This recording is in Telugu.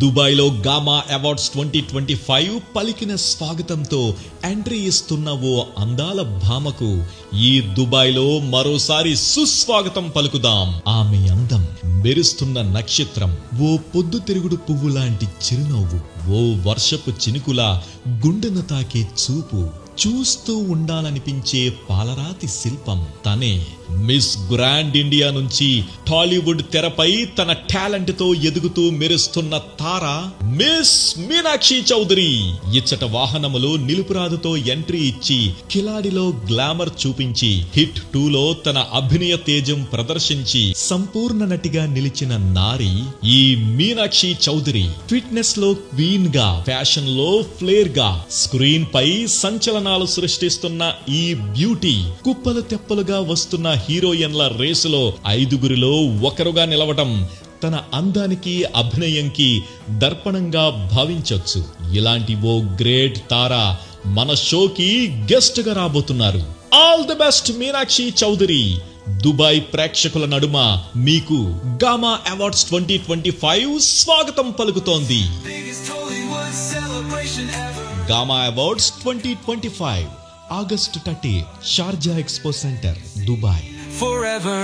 దుబాయ్లో గామా అవార్డ్స్ 2025 పలికిన స్వాగతంతో ఎంట్రీ ఇస్తున్న ఓ అందాల భామకు ఈ దుబాయ్లో మరోసారి సుస్వాగతం పలుకుదాం. ఆమె అందం మెరుస్తున్న నక్షత్రం, ఓ పొద్దుతిరుగుడు పువ్వు లాంటి చిరునవ్వు, ఓ వర్షపు చినుకులా గుండెను తాకే చూపు, చూస్తూ ఉండాలనిపించే పాలరాతి శిల్పం. తనే మిస్ గ్రాండ్ ఇండియా నుంచి టాలీవుడ్ తెరపై తన టాలెంట్ తో ఎదుగుతూ మెరుస్తున్న తార మిస్ మీనాక్షి చౌదరి. ఇచ్చట వాహనములో నిలుపురాదుతో ఎంట్రీ ఇచ్చి కిలాడిలో గ్లామర్ చూపించి హిట్ 2లో తన అభినయ తేజం ప్రదర్శించి సంపూర్ణ నటిగా నిలిచిన నారి ఈ మీనాక్షి చౌదరి. ఫిట్నెస్ లో క్వీన్ గా, ఫ్యాషన్ లో ఫ్లేర్ గా, స్క్రీన్ పై సంచలనాలు సృష్టిస్తున్న ఈ బ్యూటీ కుప్పలు తెప్పలుగా వస్తున్న హీరోయిన్ల రేసులో 5గురిలో ఒకరుగా నిలవటం తన అందానికి, అభినయంకి దర్పణంగా భావించొచ్చు. ఇలాంటి ఓ గ్రేట్ తార మన షోకి గెస్ట్ గా రాబోతున్నారు. All the best Meenakshi Chaudhary. Dubai ప్రేక్షకుల నడుమ మీకు గామా అవార్డ్స్ 2025 స్వాగతం పలుకుతోంది. Gama awards 2025 August 30, Sharjah expo centre, Dubai. Forever.